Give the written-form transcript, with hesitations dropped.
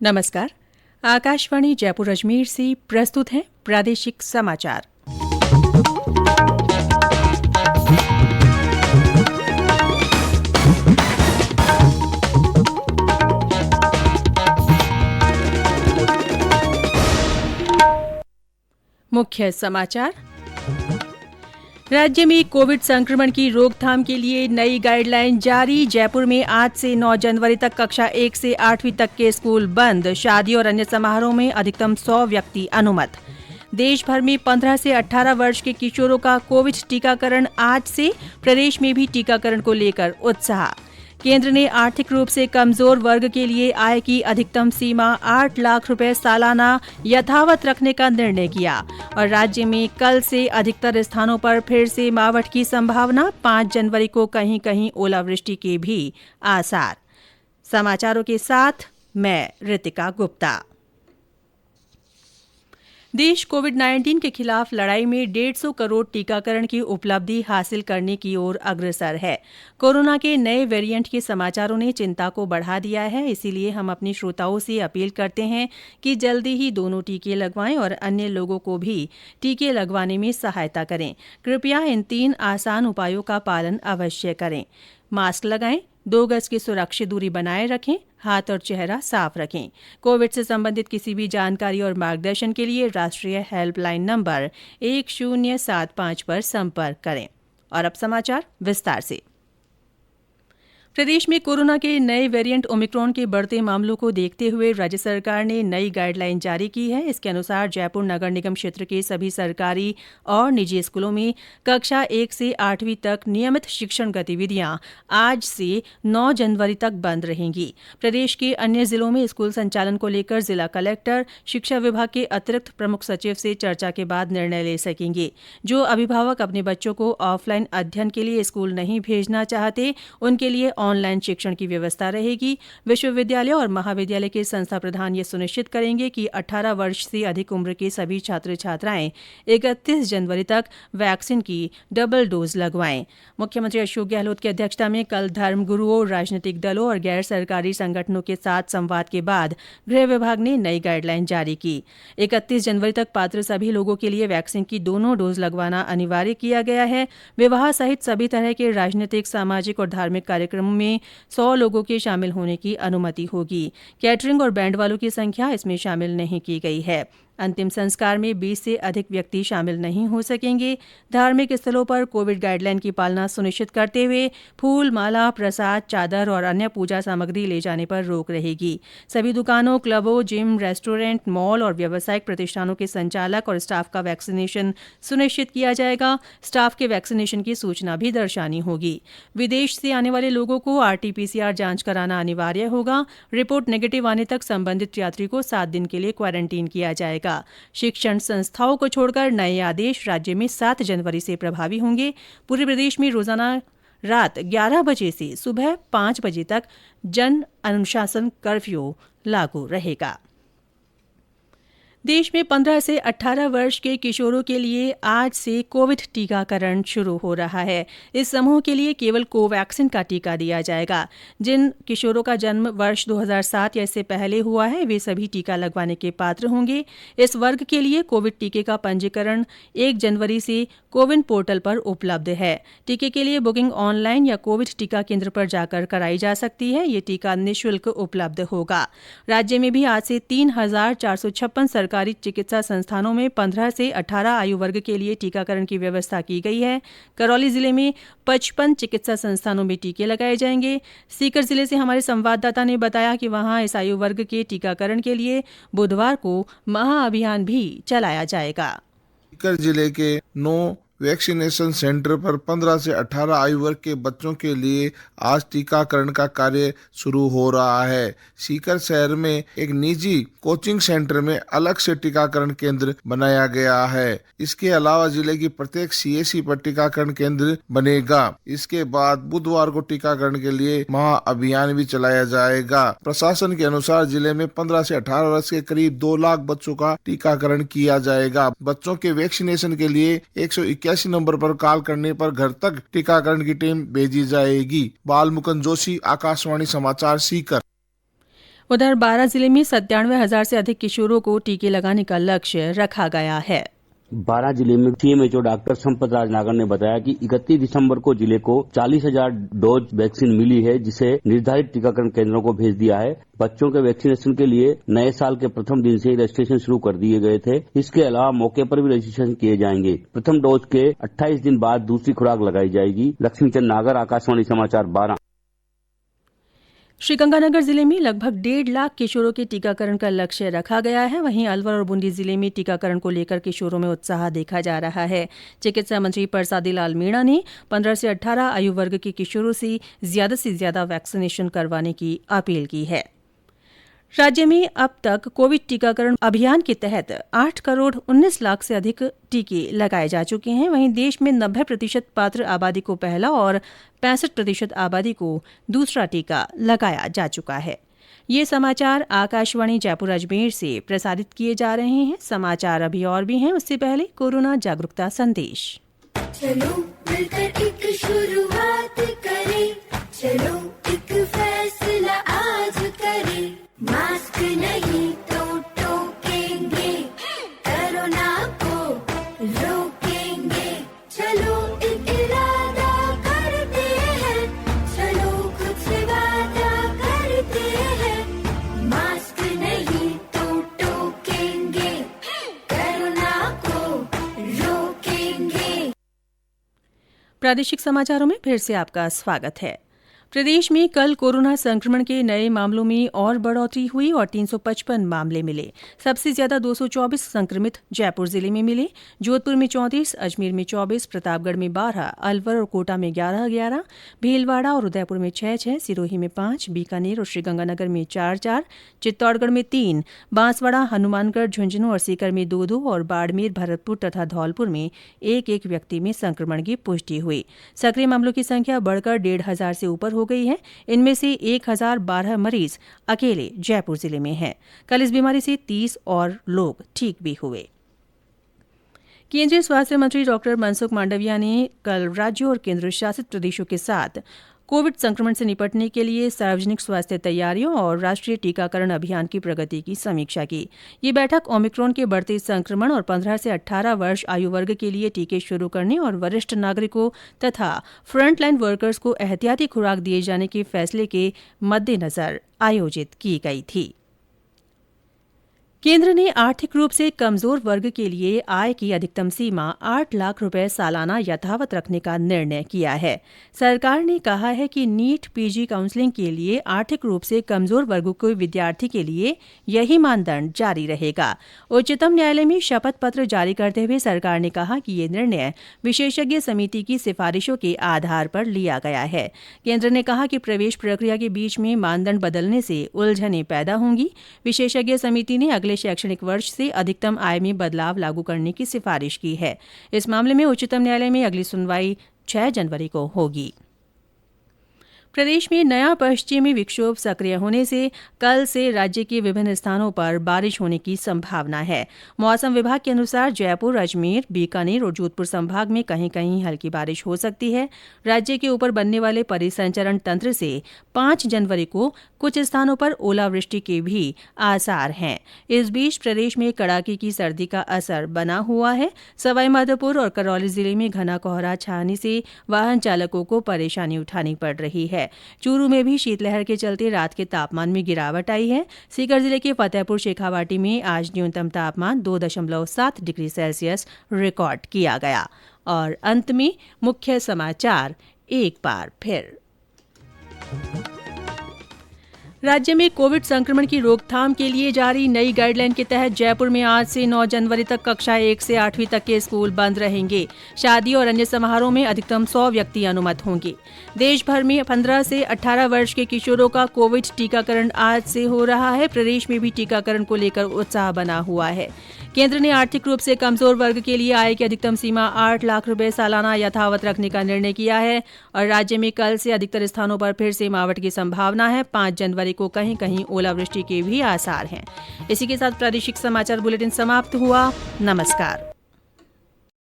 नमस्कार। आकाशवाणी जयपुर अजमेर से प्रस्तुत हैं प्रादेशिक समाचार। मुख्य समाचार। राज्य में कोविड संक्रमण की रोकथाम के लिए नई गाइडलाइन जारी। जयपुर में आज से 9 जनवरी तक कक्षा 1 से 8वीं तक के स्कूल बंद। शादी और अन्य समारोह में अधिकतम 100 व्यक्ति अनुमत। देश भर में 15 से 18 वर्ष के किशोरों का कोविड टीकाकरण आज से। प्रदेश में भी टीकाकरण को लेकर उत्साह। केंद्र ने आर्थिक रूप से कमजोर वर्ग के लिए आय की अधिकतम सीमा 8 लाख रुपए सालाना यथावत रखने का निर्णय किया। और राज्य में कल से अधिकतर स्थानों पर फिर से मावठ की संभावना। 5 जनवरी को कहीं कहीं ओलावृष्टि के भी आसार। समाचारों के साथ मैं रितिका गुप्ता। देश कोविड-19 के खिलाफ लड़ाई में 150 करोड़ टीकाकरण की उपलब्धि हासिल करने की ओर अग्रसर है। कोरोना के नए वेरिएंट के समाचारों ने चिंता को बढ़ा दिया है, इसीलिए हम अपने श्रोताओं से अपील करते हैं कि जल्दी ही दोनों टीके लगवाएं और अन्य लोगों को भी टीके लगवाने में सहायता करें। कृपया इन 3 आसान उपायों का पालन अवश्य करें। मास्क लगाएं, 2 गज की सुरक्षित दूरी बनाए रखें, हाथ और चेहरा साफ रखें। कोविड से संबंधित किसी भी जानकारी और मार्गदर्शन के लिए राष्ट्रीय हेल्पलाइन नंबर 1075 पर संपर्क करें। और अब समाचार विस्तार से। प्रदेश में कोरोना के नए वेरिएंट ओमिक्रॉन के बढ़ते मामलों को देखते हुए राज्य सरकार ने नई गाइडलाइन जारी की है। इसके अनुसार जयपुर नगर निगम क्षेत्र के सभी सरकारी और निजी स्कूलों में कक्षा 1 से 8वीं तक नियमित शिक्षण गतिविधियां आज से 9 जनवरी तक बंद रहेंगी। प्रदेश के अन्य जिलों में स्कूल संचालन को लेकर जिला कलेक्टर, शिक्षा विभाग के अतिरिक्त प्रमुख सचिव से चर्चा के बाद निर्णय ले सकेंगे। जो अभिभावक अपने बच्चों को ऑफलाइन अध्ययन के लिए स्कूल नहीं भेजना चाहते, उनके लिए ऑनलाइन शिक्षण की व्यवस्था रहेगी। विश्वविद्यालय और महाविद्यालय के संस्था प्रधान ये सुनिश्चित करेंगे कि 18 वर्ष से अधिक उम्र के सभी छात्र छात्राएं 31 जनवरी तक वैक्सीन की डबल डोज लगवाएं। मुख्यमंत्री अशोक गहलोत की अध्यक्षता में कल धर्मगुरुओं, राजनीतिक दलों और गैर सरकारी संगठनों के साथ संवाद के बाद गृह विभाग ने नई गाइडलाइन जारी की। 31 जनवरी तक पात्र सभी लोगों के लिए वैक्सीन की दोनों डोज लगवाना अनिवार्य किया गया है। विवाह सहित सभी तरह के राजनीतिक, सामाजिक और धार्मिक कार्यक्रमों में 100 लोगों के शामिल होने की अनुमति होगी। कैटरिंग और बैंड वालों की संख्या इसमें शामिल नहीं की गई है। अंतिम संस्कार में 20 से अधिक व्यक्ति शामिल नहीं हो सकेंगे। धार्मिक स्थलों पर कोविड गाइडलाइन की पालना सुनिश्चित करते हुए फूल, माला, प्रसाद, चादर और अन्य पूजा सामग्री ले जाने पर रोक रहेगी। सभी दुकानों, क्लबों, जिम, रेस्टोरेंट, मॉल और व्यावसायिक प्रतिष्ठानों के संचालक और स्टाफ का वैक्सीनेशन सुनिश्चित किया जाएगा। स्टाफ के वैक्सीनेशन की सूचना भी दर्शानी होगी। विदेश से आने वाले लोगों को RT-PCR जांच कराना अनिवार्य होगा। रिपोर्ट नेगेटिव आने तक संबंधित यात्री को 7 दिन के लिए क्वारंटीन किया जाएगा। शिक्षण संस्थाओं को छोड़कर नए आदेश राज्य में 7 जनवरी से प्रभावी होंगे। पूरे प्रदेश में रोजाना रात 11 बजे से सुबह 5 बजे तक जन अनुशासन कर्फ्यू लागू रहेगा। देश में 15 से 18 वर्ष के किशोरों के लिए आज से कोविड टीकाकरण शुरू हो रहा है। इस समूह के लिए केवल कोवैक्सीन का टीका दिया जाएगा। जिन किशोरों का जन्म वर्ष 2007 या इससे पहले हुआ है, वे सभी टीका लगवाने के पात्र होंगे। इस वर्ग के लिए कोविड टीके का पंजीकरण 1 जनवरी से कोविन पोर्टल पर उपलब्ध है। टीके के लिए बुकिंग ऑनलाइन या कोविड टीका केंद्र पर जाकर कराई जा सकती है। ये टीका निःशुल्क उपलब्ध होगा। राज्य में भी आज से 3,456 सरकारी चिकित्सा संस्थानों में 15 से 18 आयु वर्ग के लिए टीकाकरण की व्यवस्था की गई है। करौली जिले में 55 चिकित्सा संस्थानों में टीके लगाए जाएंगे। सीकर जिले से हमारे संवाददाता ने बताया कि वहां इस आयु वर्ग के टीकाकरण के लिए बुधवार को महाअभियान भी चलाया जाएगा। सीकर जिले के 9 वैक्सीनेशन सेंटर पर 15 से 18 आयु वर्ग के बच्चों के लिए आज टीकाकरण का कार्य शुरू हो रहा है। सीकर शहर में एक निजी कोचिंग सेंटर में अलग से टीकाकरण केंद्र बनाया गया है। इसके अलावा जिले की प्रत्येक CSC पर टीकाकरण केंद्र बनेगा। इसके बाद बुधवार को टीकाकरण के लिए महाअभियान भी चलाया जाएगा। प्रशासन के अनुसार जिले में 15 से 18 वर्ष के करीब 2 लाख बच्चों का टीकाकरण किया जाएगा। बच्चों के वैक्सीनेशन के लिए 181 नंबर पर कॉल करने पर घर तक टीकाकरण की टीम भेजी जाएगी। बाल मुकुंद जोशी, आकाशवाणी समाचार, सीकर। उधर बारां जिले में 97,000 से अधिक किशोरों को टीके लगाने का लक्ष्य रखा गया है। बारां जिले में सीएमएचओ डॉक्टर संपत राज नागर ने बताया कि 31 दिसंबर को जिले को 40,000 डोज वैक्सीन मिली है, जिसे निर्धारित टीकाकरण केंद्रों को भेज दिया है। बच्चों के वैक्सीनेशन के लिए नए साल के प्रथम दिन से ही रजिस्ट्रेशन शुरू कर दिए गए थे। इसके अलावा मौके पर भी रजिस्ट्रेशन किए जाएंगे। प्रथम डोज के 28 दिन बाद दूसरी खुराक लगाई जाएगी। लक्ष्मीचंद नागर, आकाशवाणी समाचार, बारां। श्रीगंगानगर जिले में लगभग 1.5 लाख किशोरों के टीकाकरण का लक्ष्य रखा गया है। वहीं अलवर और बूंदी जिले में टीकाकरण को लेकर किशोरों में उत्साह देखा जा रहा है। चिकित्सा मंत्री परसादी लाल मीणा ने 15 से 18 आयु वर्ग के किशोरों से ज्यादा वैक्सीनेशन करवाने की अपील की है। राज्य में अब तक कोविड टीकाकरण अभियान के तहत 8 करोड़ 19 लाख से अधिक टीके लगाए जा चुके हैं। वहीं देश में 90% पात्र आबादी को पहला और 65% आबादी को दूसरा टीका लगाया जा चुका है। ये समाचार आकाशवाणी जयपुर अजमेर से प्रसारित किए जा रहे हैं। समाचार अभी और भी हैं, उससे पहले कोरोना जागरूकता संदेश। चलो मिलकर एक शुरुआत करें, चलो एक फैसला आज करें। मास्क नहीं तो टोकेंगे, कोरोना को रोकेंगे। चलो एक इरादा करते हैं, चलो कुछ वादा करते हैं। मास्क नहीं तो टोकेंगे, कोरोना को रोकेंगे। प्रादेशिक समाचारों में फिर से आपका स्वागत है। प्रदेश में कल कोरोना संक्रमण के नए मामलों में और बढ़ोतरी हुई और 355 मामले मिले। सबसे ज्यादा 224 संक्रमित जयपुर जिले में मिले। जोधपुर में 34, अजमेर में 24, प्रतापगढ़ में 12, अलवर और कोटा में 11-11, भीलवाड़ा और उदयपुर में 6-6, सिरोही में 5, बीकानेर और श्रीगंगानगर में 4-4, चित्तौड़गढ़ में 3, बांसवाड़ा, हनुमानगढ़, झुंझुनू और सीकर में 2-2 और बाड़मेर, भरतपुर तथा धौलपुर में 1-1 व्यक्ति में संक्रमण की पुष्टि हुई। सक्रिय मामलों की संख्या बढ़कर 1,500 से ऊपर हो गई है। इनमें से 1,012 मरीज अकेले जयपुर जिले में हैं। कल इस बीमारी से 30 और लोग ठीक भी हुए। केंद्रीय स्वास्थ्य मंत्री डॉक्टर मनसुख मांडविया ने कल राज्यों और केंद्र शासित प्रदेशों के साथ कोविड संक्रमण से निपटने के लिए सार्वजनिक स्वास्थ्य तैयारियों और राष्ट्रीय टीकाकरण अभियान की प्रगति की समीक्षा की। ये बैठक ओमिक्रॉन के बढ़ते संक्रमण और 15 से 18 वर्ष आयु वर्ग के लिए टीके शुरू करने और वरिष्ठ नागरिकों तथा फ्रंटलाइन वर्कर्स को एहतियाती खुराक दिए जाने के फैसले के मद्देनजर आयोजित की गई थी। केंद्र ने आर्थिक रूप से कमजोर वर्ग के लिए आय की अधिकतम सीमा 8 लाख रुपए सालाना यथावत रखने का निर्णय किया है। सरकार ने कहा है कि नीट पीजी काउंसलिंग के लिए आर्थिक रूप से कमजोर वर्गों के विद्यार्थी के लिए यही मानदंड जारी रहेगा। उच्चतम न्यायालय में शपथ पत्र जारी करते हुए सरकार ने कहा कि ये निर्णय विशेषज्ञ समिति की सिफारिशों के आधार पर लिया गया है। केंद्र ने कहा कि प्रवेश प्रक्रिया के बीच में मानदंड बदलने से उलझनें पैदा होंगी। विशेषज्ञ समिति ने अगले शैक्षणिक वर्ष से अधिकतम आय में बदलाव लागू करने की सिफारिश की है। इस मामले में उच्चतम न्यायालय में अगली सुनवाई 6 जनवरी को होगी। प्रदेश में नया पश्चिमी विक्षोभ सक्रिय होने से कल से राज्य के विभिन्न स्थानों पर बारिश होने की संभावना है। मौसम विभाग के अनुसार जयपुर, अजमेर, बीकानेर और जोधपुर संभाग में कहीं कहीं हल्की बारिश हो सकती है। राज्य के ऊपर बनने वाले परिसंचरण तंत्र से 5 जनवरी को कुछ स्थानों पर ओलावृष्टि के भी आसार हैं। इस बीच प्रदेश में कड़ाके की सर्दी का असर बना हुआ है। सवाईमाधोपुर और करौली जिले में घना कोहरा छाने से वाहन चालकों को परेशानी उठानी पड़ रही है। चूरू में भी शीतलहर के चलते रात के तापमान में गिरावट आई है। सीकर जिले के फतेहपुर शेखावाटी में आज न्यूनतम तापमान 2.7 डिग्री सेल्सियस रिकॉर्ड किया गया। और अंत में मुख्य समाचार एक बार फिर। राज्य में कोविड संक्रमण की रोकथाम के लिए जारी नई गाइडलाइन के तहत जयपुर में आज से 9 जनवरी तक कक्षा 1 से 8वीं तक के स्कूल बंद रहेंगे। शादी और अन्य समारोह में अधिकतम 100 व्यक्ति अनुमत होंगे। देश भर में 15 से 18 वर्ष के किशोरों का कोविड टीकाकरण आज से हो रहा है। प्रदेश में भी टीकाकरण को लेकर उत्साह बना हुआ है। केंद्र ने आर्थिक रूप से कमजोर वर्ग के लिए आय की अधिकतम सीमा 8 लाख रुपए सालाना यथावत रखने का निर्णय किया है। और राज्य में कल से अधिकतर स्थानों पर फिर से मावठ की संभावना है। 5 जनवरी को कहीं कहीं ओलावृष्टि के भी आसार हैं। इसी के साथ प्रादेशिक समाचार बुलेटिन समाप्त हुआ। नमस्कार।